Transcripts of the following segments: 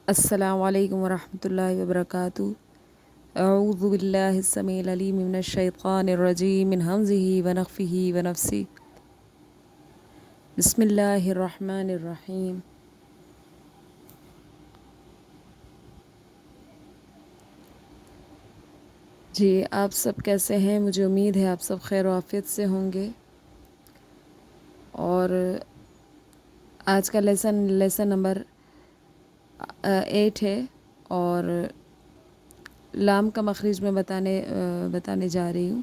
السلام علیکم ورحمۃ اللہ وبرکاتہ۔ اعوذ باللہ السمیع العلیم من الشیطان الرجیم من ہمزہ ونفخہ ونفثہ۔ بسم اللہ الرحمن الرحیم۔ جی آپ سب کیسے ہیں؟ مجھے امید ہے آپ سب خیر و عافیت سے ہوں گے۔ اور آج کا لیسن نمبر 8 ہے، اور لام کا مخرج میں بتانے جا رہی ہوں۔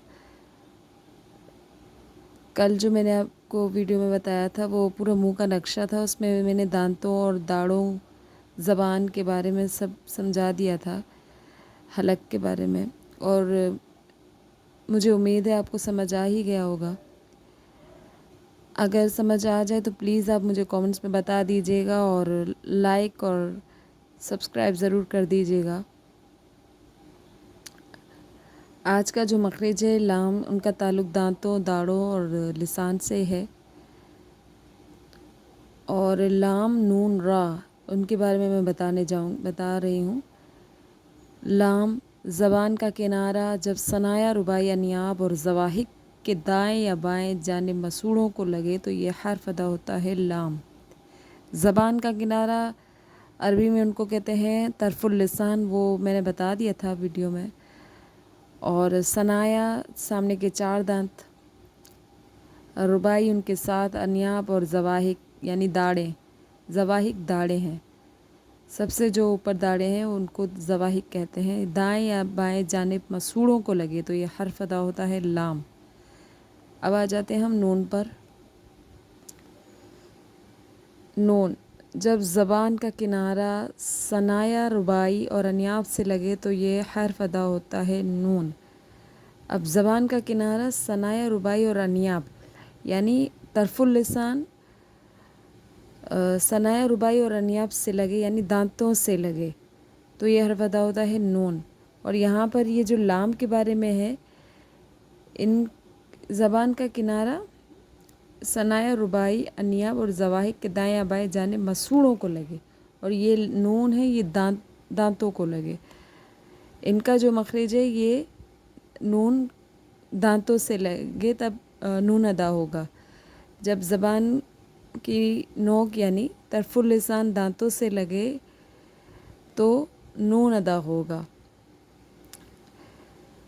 کل جو میں نے آپ کو ویڈیو میں بتایا تھا وہ پورا منہ کا نقشہ تھا، اس میں میں نے دانتوں اور داڑوں، زبان کے بارے میں سب سمجھا دیا تھا، حلق کے بارے میں، اور مجھے امید ہے آپ کو سمجھ آ ہی گیا ہوگا۔ اگر سمجھ آ جائے تو پلیز آپ مجھے کامنٹس میں بتا دیجیے گا، اور لائک اور سبسکرائب ضرور کر دیجیے گا۔ آج کا جو مخرج ہے لام، ان کا تعلق دانتوں، داڑوں اور لسان سے ہے، اور لام، نون، را ان کے بارے میں بتا رہی ہوں۔ لام زبان کا کنارہ جب ثنایا، رباعی، انیاب اور ضواحک کے دائیں یا بائیں جانب مسوڑوں کو لگے تو یہ حرف ادا ہوتا ہے لام۔ زبان کا کنارہ عربی میں ان کو کہتے ہیں طرف اللسان، وہ میں نے بتا دیا تھا ویڈیو میں۔ اور ثنایا سامنے کے 4 دانت، رباعی ان کے 7، انیاب اور ضواحک یعنی داڑیں، ضواحک داڑیں ہیں، سب سے جو اوپر داڑیں ہیں ان کو ضواحک کہتے ہیں۔ دائیں یا بائیں جانب مسوڑوں کو لگے تو یہ حرف ادا ہوتا ہے لام۔ اب آ جاتے ہیں ہم نون پر۔ نون جب زبان کا کنارہ ثنایا، رباعی اور انیاب سے لگے تو یہ حرف ادا ہوتا ہے نون۔ اب زبان کا کنارہ ثنایا، رباعی اور انیاب یعنی طرف اللسان، ثنایا، رباعی اور انیاب سے لگے یعنی دانتوں سے لگے تو یہ حرف ادا ہوتا ہے نون۔ اور یہاں پر یہ جو لام کے بارے میں ہے، ان زبان کا کنارہ ثنایا، رباعی، انیاب اور ضواحک کے دائیں یا بائیں جانب مسوڑوں کو لگے، اور یہ نون ہے، یہ دانتوں کو لگے۔ ان کا جو مخرج ہے یہ نون دانتوں سے لگے تب نون ادا ہوگا۔ جب زبان کی نوک یعنی طرف اللسان دانتوں سے لگے تو نون ادا ہوگا۔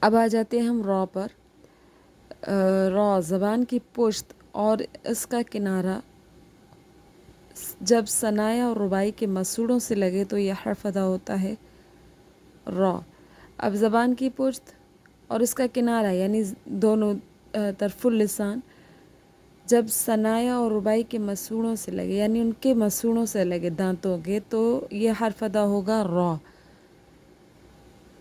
اب آ جاتے ہیں ہم را پر۔ را زبان کی پشت اور اس کا کنارہ جب ثنایا اور رباعی کے مسوڑوں سے لگے تو یہ حرف ادا ہوتا ہے را۔ اب زبان کی پشت اور اس کا کنارہ یعنی دونوں طرف اللسان جب ثنایا اور رباعی کے مسوڑوں سے لگے یعنی ان کے مسوڑوں سے لگے دانتوں کے تو یہ حرف ادا ہوگا را۔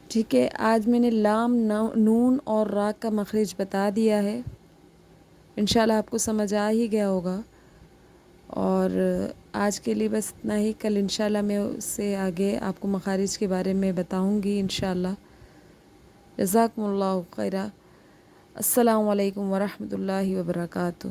ٹھیک ہے، آج میں نے لام، نون اور را کا مخرج بتا دیا ہے، انشاءاللہ آپ کو سمجھ آ ہی گیا ہوگا۔ اور آج کے لیے بس اتنا ہی، کل انشاءاللہ میں اس سے آگے آپ کو مخارج کے بارے میں بتاؤں گی انشاءاللہ۔ جزاکم اللہ خیرہ۔ السلام علیکم ورحمۃ اللہ وبرکاتہ۔